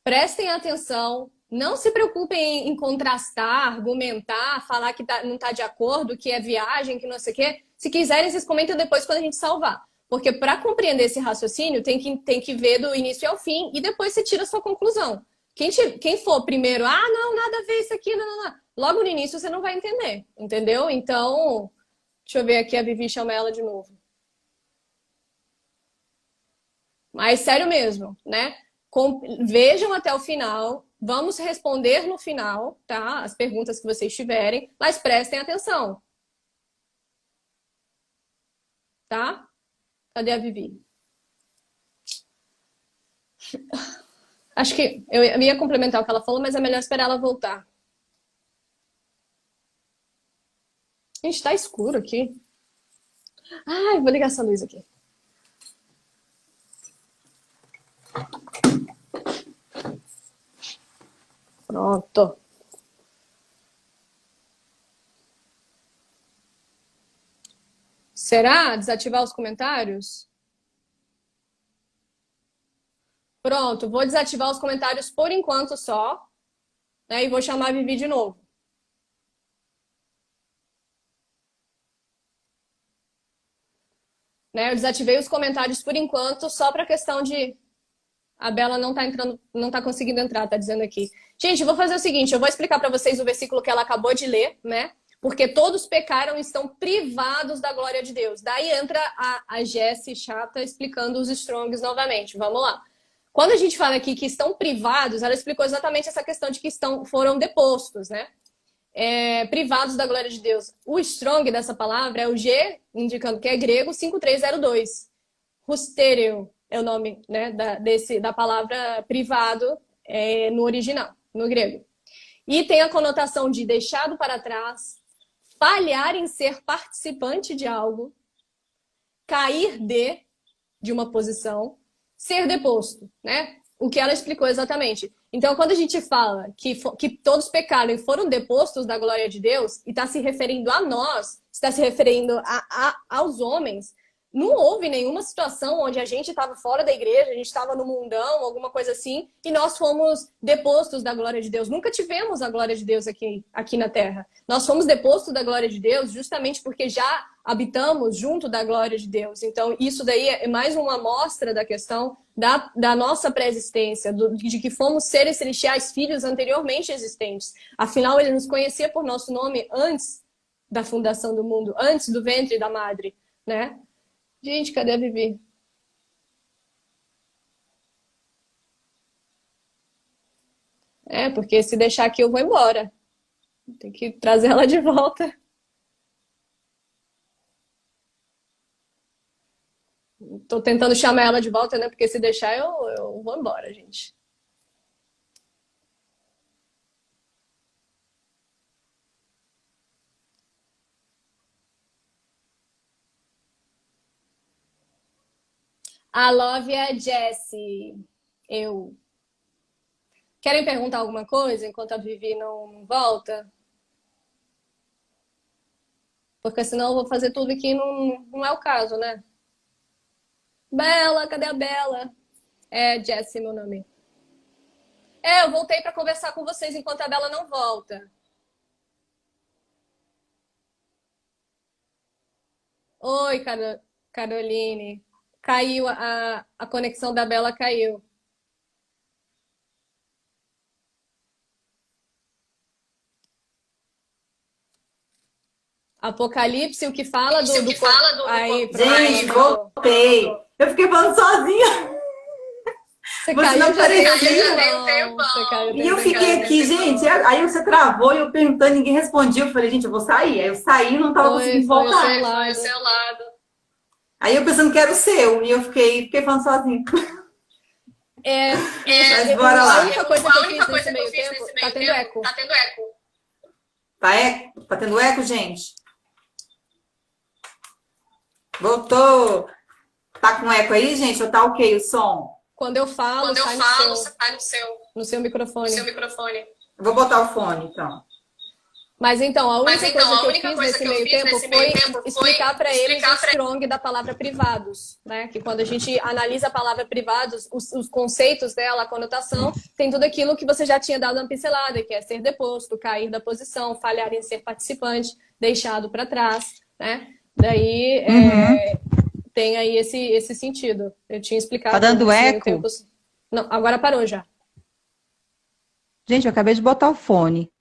Prestem atenção. Não se preocupem em contrastar, argumentar, falar que não está de acordo, que é viagem, que não sei o quê. Se quiserem, vocês comentam depois quando a gente salvar. Porque para compreender esse raciocínio, tem que ver do início ao fim e depois você tira a sua conclusão. Quem for primeiro, não, nada a ver isso aqui, não. Logo no início você não vai entender, entendeu? Então, deixa eu ver aqui, a Vivi chama ela de novo. Mas sério mesmo, né? Vejam até o final. Vamos responder no final, tá? As perguntas que vocês tiverem, mas prestem atenção. Tá? Cadê a Vivi? Acho que eu ia complementar o que ela falou, mas é melhor esperar ela voltar. Gente, tá escuro aqui. Ai, vou ligar essa luz aqui. Pronto. Será? Desativar os comentários? Pronto, vou desativar os comentários por enquanto só, né? E vou chamar a Vivi de novo. Né? Eu desativei os comentários por enquanto, só para a questão de... A Bela não tá entrando, não tá conseguindo entrar, tá dizendo aqui. Gente, eu vou fazer o seguinte, eu vou explicar para vocês o versículo que ela acabou de ler, né? Porque todos pecaram e estão privados da glória de Deus. Daí entra a Jessie chata explicando os Strongs novamente. Vamos lá. Quando a gente fala aqui que estão privados, ela explicou exatamente essa questão de que foram depostos, né? Privados da glória de Deus. O Strong dessa palavra é o G, indicando que é grego, 5302. Rustereu é o nome, né, da palavra privado no original, no grego. E tem a conotação de deixado para trás, falhar em ser participante de algo, cair de uma posição, ser deposto, né? O que ela explicou exatamente. Então, quando a gente fala que todos pecaram e foram depostos da glória de Deus, e está se referindo a nós, está se referindo aos homens, não houve nenhuma situação onde a gente estava fora da igreja, a gente estava no mundão, alguma coisa assim, e nós fomos depostos da glória de Deus. Nunca tivemos a glória de Deus aqui na Terra. Nós fomos depostos da glória de Deus justamente porque já habitamos junto da glória de Deus. Então, isso daí é mais uma amostra da questão da nossa pré-existência, de que fomos seres celestiais, filhos anteriormente existentes. Afinal, ele nos conhecia por nosso nome antes da fundação do mundo, antes do ventre da madre, né? Gente, cadê a Vivi? Porque se deixar aqui eu vou embora. Tem que trazer ela de volta. Tô tentando chamar ela de volta, né? Porque se deixar eu vou embora, gente. A Love é a Jessie. Eu. Querem perguntar alguma coisa enquanto a Vivi não volta? Porque senão eu vou fazer tudo aqui e não é o caso, né? Bela, cadê a Bela? É Jessie, meu nome. Eu voltei para conversar com vocês enquanto a Bela não volta. Oi, Caroline. Caiu, a conexão da Bela caiu. Apocalipse, o que fala do... Aí, gente, voltei. Eu fiquei falando sozinha. Você caiu não apareceu. E eu fiquei aqui, gente. Aí você travou e eu perguntando, ninguém respondia. Eu falei, gente, eu vou sair. Aí eu saí e não tava conseguindo voltar. Foi o seu lado. Aí eu pensando que era o seu. E eu fiquei falando sozinha. Mas bora lá. A única coisa que eu fiz nesse meio tempo, tá tendo eco. Tá tendo eco, gente? Voltou. Tá com eco aí, gente? Ou tá ok o som? Quando eu falo, sai no seu microfone. Vou botar o fone, então. Mas então, a única coisa que eu fiz nesse meio tempo foi explicar para eles o strong da palavra privados, né? Que quando a gente analisa a palavra privados, os conceitos dela, a conotação, tem tudo aquilo que você já tinha dado uma pincelada, que é ser deposto, cair da posição, falhar em ser participante, deixado para trás, né? Daí tem aí esse sentido. Eu tinha explicado. Tá dando eco? Não, agora parou já. Gente, eu acabei de botar o fone.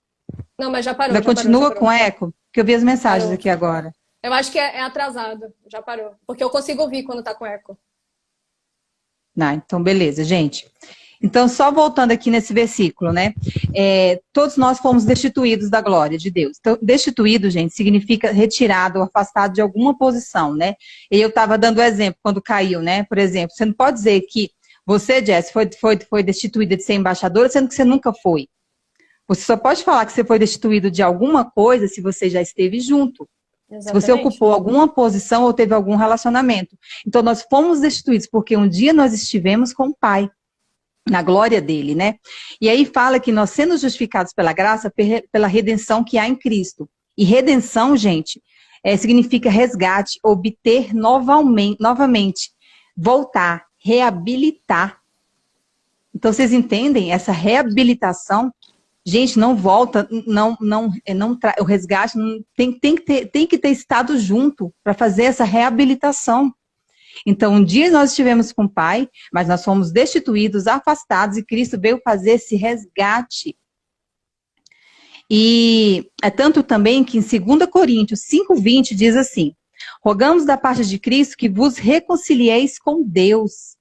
Não, mas já parou. Ainda continua com eco? Porque eu vi as mensagens aqui agora. Eu acho que é atrasado. Já parou. Porque eu consigo ouvir quando tá com eco. Então, beleza, gente. Então, só voltando aqui nesse versículo, né? Todos nós fomos destituídos da glória de Deus. Então, destituído, gente, significa retirado, afastado de alguma posição, né? E eu estava dando o exemplo quando caiu, né? Por exemplo, você não pode dizer que você, Jess, foi destituída de ser embaixadora, sendo que você nunca foi. Você só pode falar que você foi destituído de alguma coisa se você já esteve junto. Se você Exatamente. ocupou alguma posição ou teve algum relacionamento. Então, nós fomos destituídos, porque um dia nós estivemos com o Pai, na glória dele, né? E aí fala que nós sendo justificados pela graça, pela redenção que há em Cristo. E redenção, gente, significa resgate, obter novamente, voltar, reabilitar. Então, vocês entendem? Essa reabilitação, gente, não volta, o resgate tem que ter estado junto para fazer essa reabilitação. Então, um dia nós estivemos com o Pai, mas nós fomos destituídos, afastados, e Cristo veio fazer esse resgate. E é tanto também que em 2 Coríntios 5:20 diz assim: rogamos da parte de Cristo que vos reconcilieis com Deus.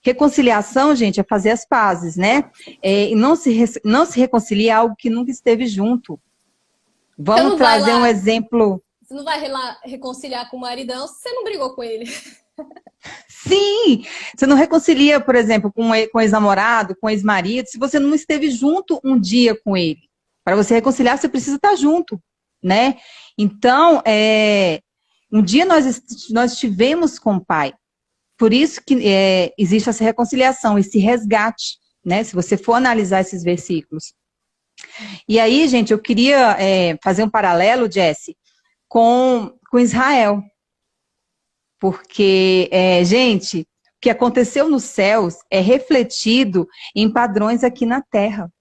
Reconciliação, gente, é fazer as pazes, né? E não se reconcilia algo que nunca esteve junto. Vamos trazer um exemplo. Você não vai lá reconciliar com o maridão se você não brigou com ele. Sim! Você não reconcilia, por exemplo, com ex-namorado, com ex-marido, se você não esteve junto um dia com ele. Para você reconciliar, você precisa estar junto, né? Então, um dia nós estivemos com o Pai. Por isso que existe essa reconciliação, esse resgate, né? Se você for analisar esses versículos. E aí, gente, eu queria fazer um paralelo, Jesse, com Israel. Porque, gente, o que aconteceu nos céus é refletido em padrões aqui na Terra.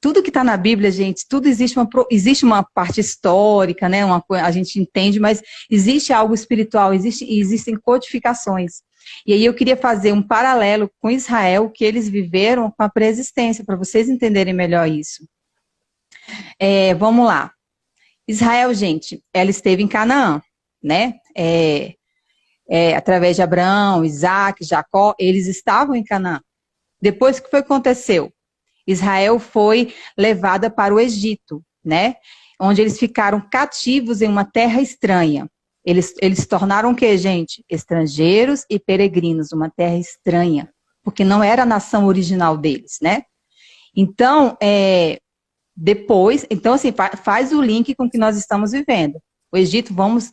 Tudo que está na Bíblia, gente, tudo existe uma parte histórica, né? A gente entende, mas existe algo espiritual, existem codificações. E aí eu queria fazer um paralelo com Israel, que eles viveram com a pré-existência, para vocês entenderem melhor isso. Vamos lá. Israel, gente, ela esteve em Canaã, né? Através de Abraão, Isaac, Jacó, eles estavam em Canaã. Depois, o que foi que aconteceu? Israel foi levada para o Egito, né? Onde eles ficaram cativos em uma terra estranha. Eles se tornaram o quê, gente? Estrangeiros e peregrinos, uma terra estranha, porque não era a nação original deles, né? Então, assim, faz o link com o que nós estamos vivendo. O Egito, vamos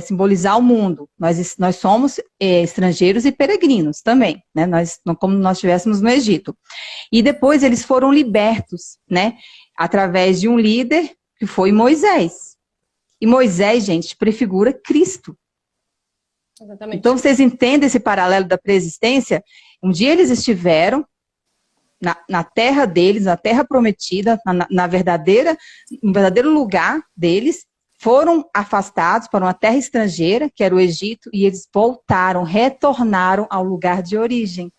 simbolizar o mundo. Nós somos estrangeiros e peregrinos também, né? Como nós estivéssemos no Egito. E depois eles foram libertos, né? Através de um líder que foi Moisés. E Moisés, gente, prefigura Cristo. Exatamente. Então, vocês entendem esse paralelo da preexistência? Um dia eles estiveram na terra deles, na terra prometida, no verdadeiro lugar deles, foram afastados para uma terra estrangeira, que era o Egito, e eles retornaram ao lugar de origem.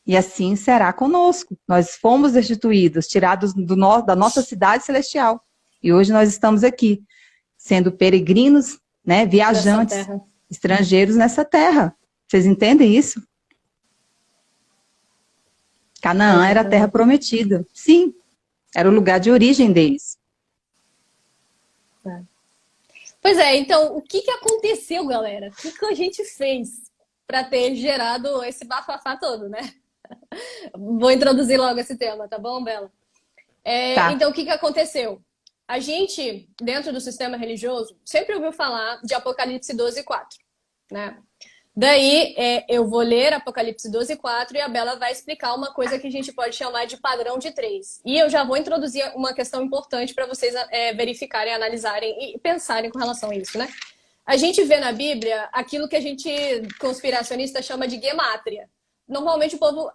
E assim será conosco. Nós fomos destituídos, tirados da nossa cidade celestial. E hoje nós estamos aqui, sendo peregrinos, né, viajantes, estrangeiros nessa terra. Vocês entendem isso? Canaã era a terra prometida. Sim, era o lugar de origem deles. Pois então, o que aconteceu, galera? O que a gente fez para ter gerado esse bafafá todo, né? Vou introduzir logo esse tema, tá bom, Bela? Tá. Então, o que aconteceu? A gente, dentro do sistema religioso, sempre ouviu falar de Apocalipse 12:4, né? Daí, eu vou ler Apocalipse 12:4 e a Bela vai explicar uma coisa que a gente pode chamar de padrão de 3. E eu já vou introduzir uma questão importante para vocês verificarem, analisarem e pensarem com relação a isso, né? A gente vê na Bíblia aquilo que a gente, conspiracionista, chama de gemátria. Normalmente o povo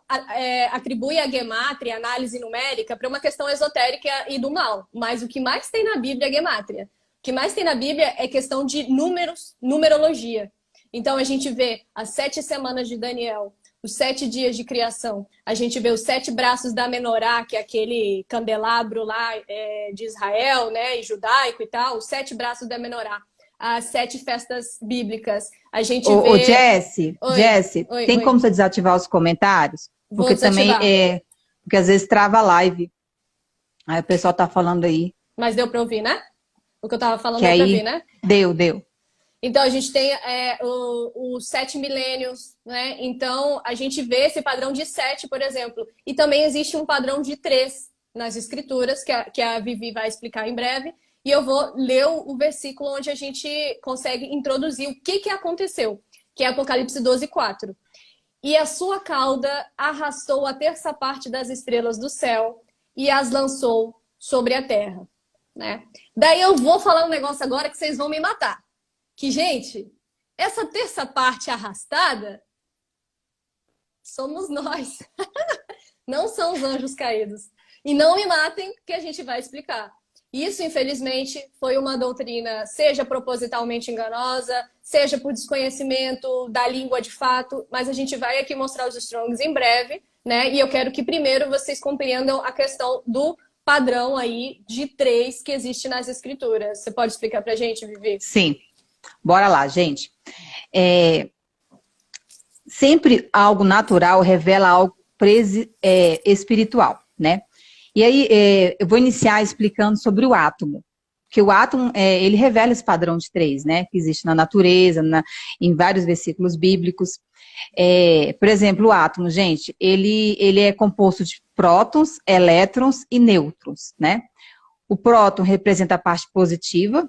atribui a gemátria, a análise numérica, para uma questão esotérica e do mal. Mas o que mais tem na Bíblia é gemátria. O que mais tem na Bíblia é questão de números, numerologia. Então, a gente vê as 7 semanas de Daniel, os 7 dias de criação. A gente vê os 7 braços da menorá, que é aquele candelabro lá de Israel, né, e judaico e tal. Os 7 braços da menorá. As 7 festas bíblicas. A gente vê... Ô, Jesse, tem como você desativar os comentários? Porque também porque às vezes trava a live. Aí o pessoal tá falando aí. Mas deu para ouvir, né? O que eu tava falando deu para ouvir, né? Deu. Então, a gente tem os 7 milênios, né? Então, a gente vê esse padrão de 7, por exemplo. E também existe um padrão de 3 nas escrituras, que a Vivi vai explicar em breve. e eu vou ler o versículo onde a gente consegue introduzir o que aconteceu, que é Apocalipse 12:4. E a sua cauda arrastou a terça parte das estrelas do céu e as lançou sobre a terra, né? Daí eu vou falar um negócio agora que vocês vão me matar. Que, gente, essa terça parte arrastada somos nós. Não são os anjos caídos. E não me matem, que a gente vai explicar. Isso, infelizmente, foi uma doutrina, seja propositalmente enganosa, seja por desconhecimento da língua de fato, mas a gente vai aqui mostrar os Strongs em breve, né? E eu quero que primeiro vocês compreendam a questão do padrão aí de 3 que existe nas escrituras. Você pode explicar pra gente, Vivi? Sim. Bora lá, gente. Sempre algo natural revela algo espiritual, né? E aí, eu vou iniciar explicando sobre o átomo. Que o átomo, ele revela esse padrão de 3, né? Que existe na natureza, em vários versículos bíblicos. Por exemplo, o átomo, gente, ele é composto de prótons, elétrons e nêutrons, né? O próton representa a parte positiva,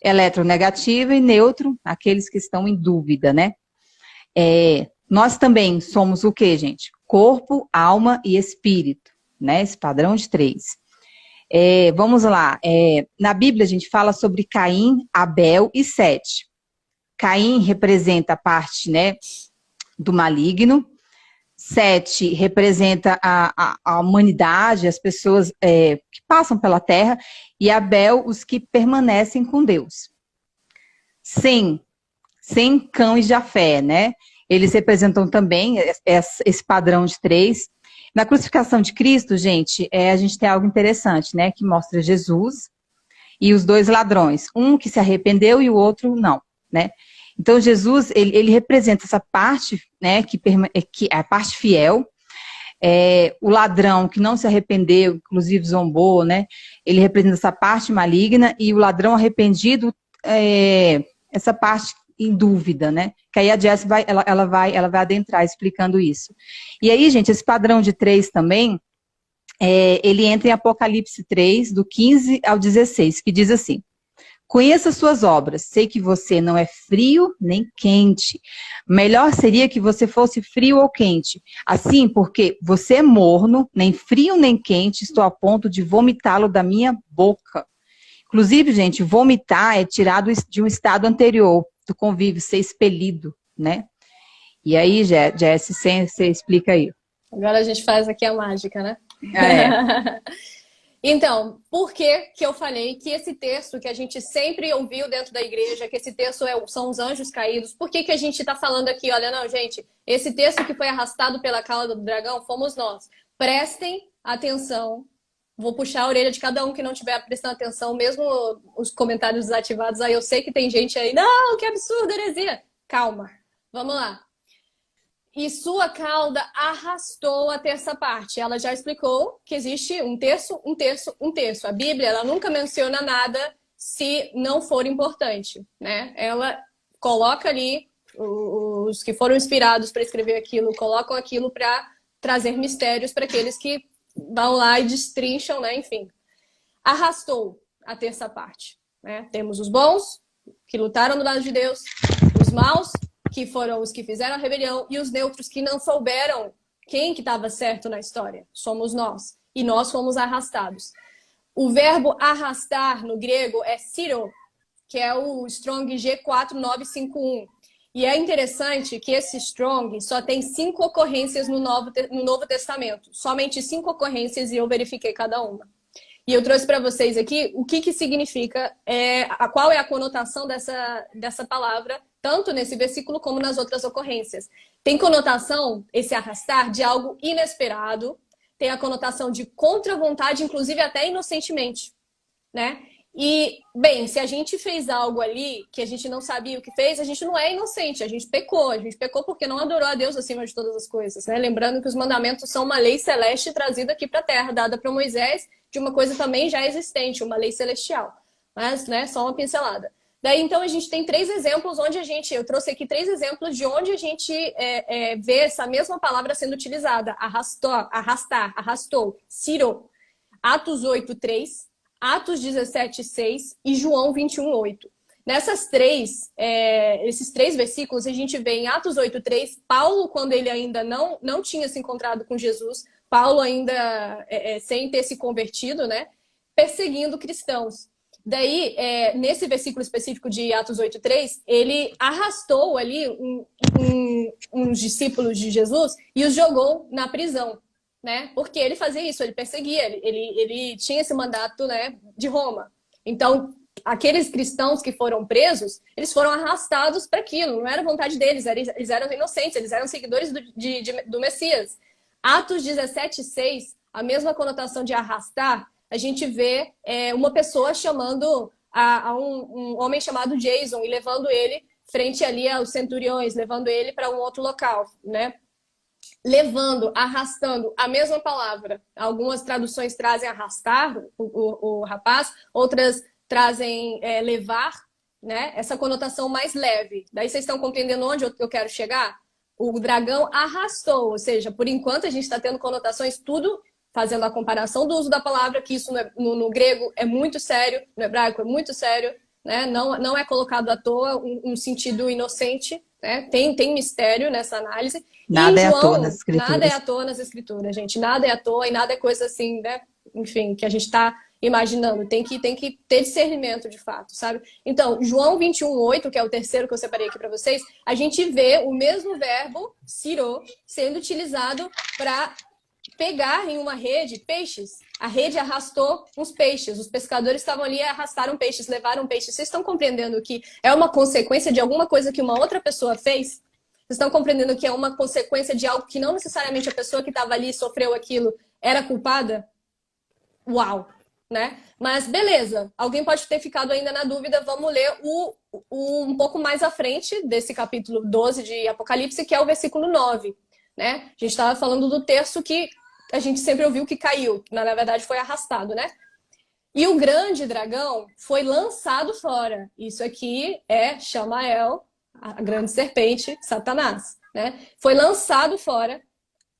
elétron negativa e nêutron, aqueles que estão em dúvida, né? Nós também somos o quê, gente? Corpo, alma e espírito, né? Esse padrão de 3. Vamos lá. Na Bíblia a gente fala sobre Caim, Abel e Sete. Caim representa a parte, né, do maligno. Sete representa a humanidade, as pessoas que passam pela terra. E Abel, os que permanecem com Deus. Sem Cão e Jafé, né? Eles representam também esse padrão de 3. Na crucificação de Cristo, gente, a gente tem algo interessante, né? Que mostra Jesus e os 2 ladrões. Um que se arrependeu e o outro não, né? Então, Jesus, ele representa essa parte, né? Que é a parte fiel. O ladrão que não se arrependeu, inclusive zombou, né? Ele representa essa parte maligna e o ladrão arrependido, essa parte em dúvida, né? Que aí a Jess vai adentrar explicando isso. E aí, gente, esse padrão de 3 também, ele entra em Apocalipse 3, do 15 ao 16, que diz assim: conheça suas obras, sei que você não é frio nem quente. Melhor seria que você fosse frio ou quente. Assim, porque você é morno, nem frio nem quente, estou a ponto de vomitá-lo da minha boca. Inclusive, gente, vomitar é tirado de um estado anterior do convívio, ser expelido, né? E aí, Jess, você explica aí. Agora a gente faz aqui a mágica, né? Então, por que eu falei que esse texto que a gente sempre ouviu dentro da igreja, que esse texto são os anjos caídos, por que a gente está falando aqui? Olha, não, gente, esse texto que foi arrastado pela cauda do dragão fomos nós. Prestem atenção. Vou puxar a orelha de cada um que não estiver prestando atenção, mesmo os comentários desativados. Aí eu sei que tem gente aí, não, que absurdo, heresia. Calma, vamos lá. E sua cauda arrastou a terça parte. Ela já explicou que existe um terço, um terço, um terço. A Bíblia, ela nunca menciona nada se não for importante, né? Ela coloca ali, os que foram inspirados para escrever aquilo, colocam aquilo para trazer mistérios para aqueles que vão lá e destrincham, né? Enfim. Arrastou a terça parte, né? Temos os bons, que lutaram do lado de Deus, os maus, que foram os que fizeram a rebelião, e os neutros que não souberam quem que estava certo na história. Somos nós. E nós fomos arrastados. O verbo arrastar no grego é siro, que é o Strong G4951. E é interessante que esse Strong só tem 5 ocorrências no Novo Testamento. Somente 5 ocorrências e eu verifiquei cada uma. E eu trouxe para vocês aqui o que significa, qual é a conotação dessa palavra, tanto nesse versículo como nas outras ocorrências. Tem conotação, esse arrastar, de algo inesperado, tem a conotação de contra-vontade, inclusive até inocentemente, né? E, bem, se a gente fez algo ali que a gente não sabia o que fez, a gente não é inocente, a gente pecou porque não adorou a Deus acima de todas as coisas, né? Lembrando que os mandamentos são uma lei celeste trazida aqui para a terra, dada para Moisés, de uma coisa também já existente, uma lei celestial. Mas, né, só uma pincelada. Daí, então, a gente tem 3 exemplos onde eu trouxe aqui 3 exemplos de onde a gente vê essa mesma palavra sendo utilizada. Arrastou, siro. Atos 8:3, Atos 17:6 e João 21:8. Esses três versículos, a gente vê em Atos 8:3, Paulo, quando ele ainda não tinha se encontrado com Jesus, Paulo ainda sem ter se convertido, né, perseguindo cristãos. Daí, nesse versículo específico de Atos 8:3, ele arrastou ali uns discípulos de Jesus e os jogou na prisão, né? Porque ele fazia isso, ele perseguia, ele tinha esse mandato, né, de Roma. Então, aqueles cristãos que foram presos, eles foram arrastados para aquilo, não era vontade deles, eles eram inocentes, eles eram seguidores do Messias. Atos 17:6, a mesma conotação de arrastar, a gente vê uma pessoa chamando a um homem chamado Jason e levando ele frente ali aos centuriões, levando ele para um outro local, né? Levando, arrastando, a mesma palavra. Algumas traduções trazem arrastar o rapaz, outras trazem levar, né? Essa conotação mais leve. Daí vocês estão compreendendo onde eu quero chegar? O dragão arrastou, ou seja, por enquanto a gente está tendo conotações, tudo fazendo a comparação do uso da palavra, que isso no grego é muito sério, no hebraico é muito sério, né? Não é colocado à toa um sentido inocente, né? Tem mistério nessa análise. Nada é à toa nas escrituras. Nada é à toa nas escrituras, gente. Nada é à toa e nada é coisa assim, né? Enfim, que a gente está imaginando. Tem que ter discernimento de fato, sabe? Então, João 21:8, que é o terceiro que eu separei aqui para vocês, a gente vê o mesmo verbo, sirô, sendo utilizado para pegar em uma rede peixes. A rede arrastou uns peixes. Os pescadores estavam ali e arrastaram peixes, levaram peixes. Vocês estão compreendendo que é uma consequência de alguma coisa que uma outra pessoa fez? Vocês estão compreendendo que é uma consequência de algo que não necessariamente a pessoa que estava ali e sofreu aquilo era culpada? Uau! Né? Mas beleza, alguém pode ter ficado ainda na dúvida, vamos ler um pouco mais à frente desse capítulo 12 de Apocalipse, que é o versículo 9. Né? A gente estava falando do terço que a gente sempre ouviu que caiu, na verdade foi arrastado, né? E o grande dragão foi lançado fora. Isso aqui é Chamael, a grande serpente, Satanás, né? Foi lançado fora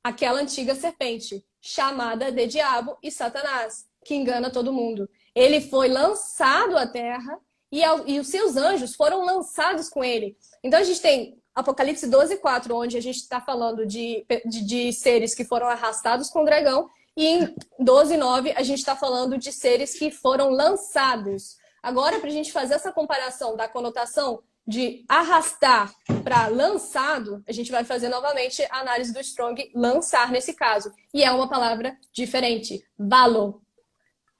aquela antiga serpente, chamada de Diabo e Satanás, que engana todo mundo. Ele foi lançado à terra e os seus anjos foram lançados com ele. Então a gente tem Apocalipse 12:4, onde a gente está falando de seres que foram arrastados com o dragão, e em 12:9 a gente está falando de seres que foram lançados. Agora, para a gente fazer essa comparação da conotação de arrastar para lançado, a gente vai fazer novamente a análise do Strong, lançar nesse caso. E é uma palavra diferente, balo.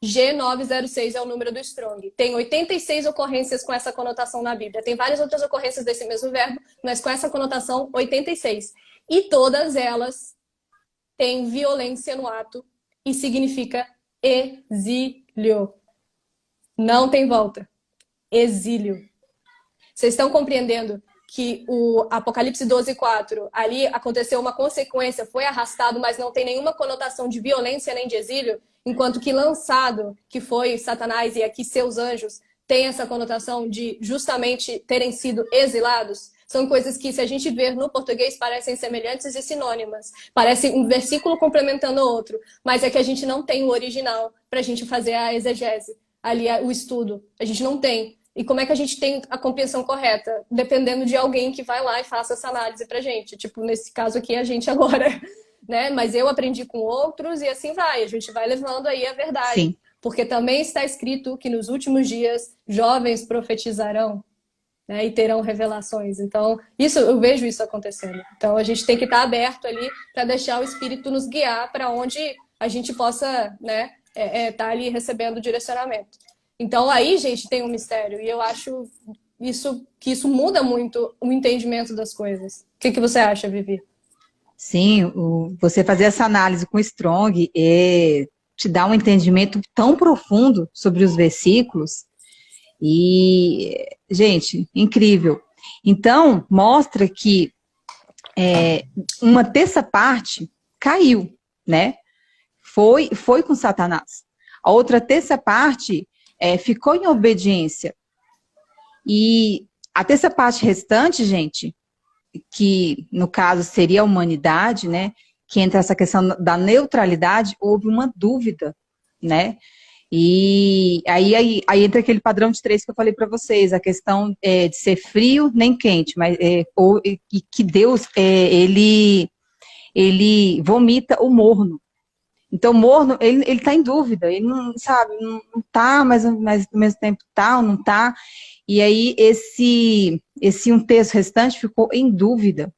G906 é o número do Strong. Tem 86 ocorrências com essa conotação na Bíblia. Tem várias outras ocorrências desse mesmo verbo, mas com essa conotação 86. E todas elas têm violência no ato e significa exílio. Não tem volta. Exílio. Vocês estão compreendendo que o Apocalipse 12:4, ali aconteceu uma consequência, foi arrastado, mas não tem nenhuma conotação de violência nem de exílio, enquanto que lançado, que foi Satanás e aqui seus anjos, tem essa conotação de justamente terem sido exilados. São coisas que, se a gente ver no português, parecem semelhantes e sinônimas. Parece um versículo complementando o outro, mas é que a gente não tem o original para a gente fazer a exegese, ali o estudo. A gente não tem. E como é que a gente tem a compreensão correta? Dependendo de alguém que vai lá e faça essa análise pra gente. Tipo, nesse caso aqui, a gente agora, né? Mas eu aprendi com outros e assim vai. A gente vai levando aí a verdade. Sim. Porque também está escrito que nos últimos dias jovens profetizarão, né? E terão revelações. Então, eu vejo isso acontecendo. Então, a gente tem que estar aberto ali para deixar o Espírito nos guiar para onde a gente possa, né? Tá ali recebendo direcionamento. Então, aí, gente, tem um mistério. E eu acho que isso muda muito o entendimento das coisas. O que você acha, Vivi? Sim, você fazer essa análise com o Strong te dá um entendimento tão profundo sobre os versículos. E, gente, incrível. Então, mostra que uma terça parte caiu, né? Foi com Satanás. A outra terça parte ficou em obediência. E a terça parte restante, gente, que no caso seria a humanidade, né? Que entra essa questão da neutralidade, houve uma dúvida, né? E aí entra aquele padrão de três que eu falei para vocês, a questão de ser frio nem quente, mas que Deus, ele vomita o morno. Então, o morno, ele tá em dúvida, ele não sabe, não tá, mas ao mesmo tempo tá ou não tá. E aí, esse um terço restante ficou em dúvida.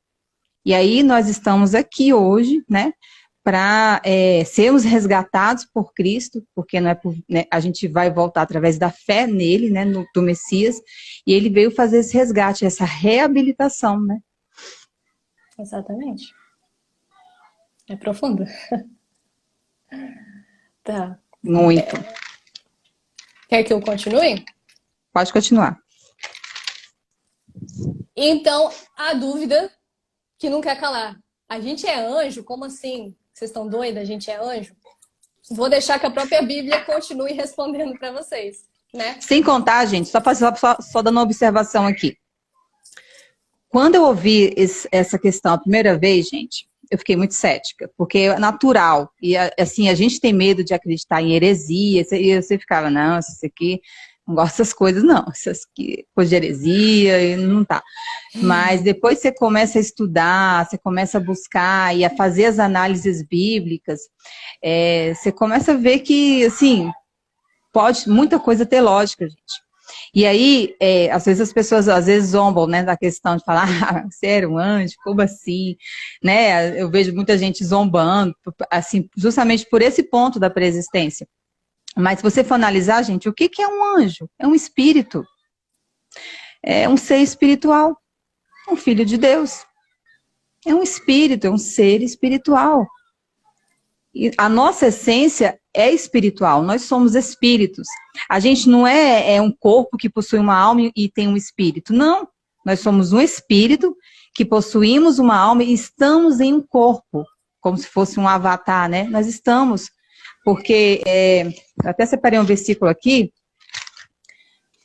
E aí, nós estamos aqui hoje, né, para sermos resgatados por Cristo, porque não é né, a gente vai voltar através da fé nele, né, do Messias, e ele veio fazer esse resgate, essa reabilitação, né? Exatamente. É profundo. Tá. Muito. Quer que eu continue? Pode continuar. Então, a dúvida que não quer calar. A gente é anjo? Como assim? Vocês estão doidas? A gente é anjo? Vou deixar que a própria Bíblia continue respondendo para vocês, né? Sem contar, gente, só dando uma observação aqui. Quando eu ouvi essa questão a primeira vez, gente, eu fiquei muito cética, porque é natural. E assim, a gente tem medo de acreditar em heresia, e você ficava, não, isso aqui, não gosto dessas coisas, não. Essas coisas de heresia, e não tá. Mas depois você começa a estudar, você começa a buscar e a fazer as análises bíblicas, você começa a ver que, assim, pode muita coisa ter lógica, gente. E aí, às vezes as pessoas zombam, né, da questão de falar, ah, você era um anjo, como assim? Né? Eu vejo muita gente zombando, assim, justamente por esse ponto da preexistência. Mas se você for analisar, gente, o que é um anjo? É um espírito. É um ser espiritual. Um filho de Deus. É um espírito, é um ser espiritual. E a nossa essência é espiritual, nós somos espíritos. A gente não é um corpo que possui uma alma e tem um espírito. Não, nós somos um espírito que possuímos uma alma e estamos em um corpo, como se fosse um avatar, né? Nós estamos, porque, até separei um versículo aqui.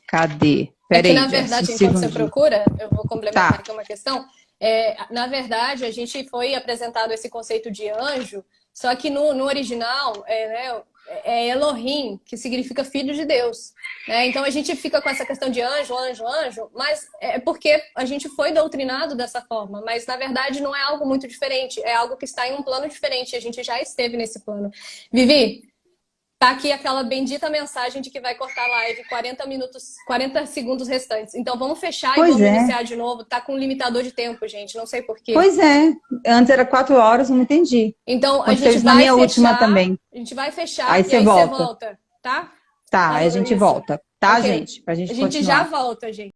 Cadê? Peraí, na verdade, enquanto você procura, eu vou complementar aqui uma questão. Na verdade, a gente foi apresentado esse conceito de anjo, só que no original é Elohim, que significa filho de Deus. Né? Então a gente fica com essa questão de anjo, anjo, anjo, mas é porque a gente foi doutrinado dessa forma. Mas na verdade não é algo muito diferente, é algo que está em um plano diferente. A gente já esteve nesse plano. Vivi, tá aqui aquela bendita mensagem de que vai cortar a live 40 segundos restantes. Então vamos fechar e vamos iniciar de novo. Tá com um limitador de tempo, gente. Não sei porquê. Pois é. Antes era 4 horas, eu não entendi. Então a gente vai fechar. Última também. A gente vai fechar aí e aí você volta, tá? Tá, aí a gente volta. Tá, gente? Pra gente continuar. Já volta, gente.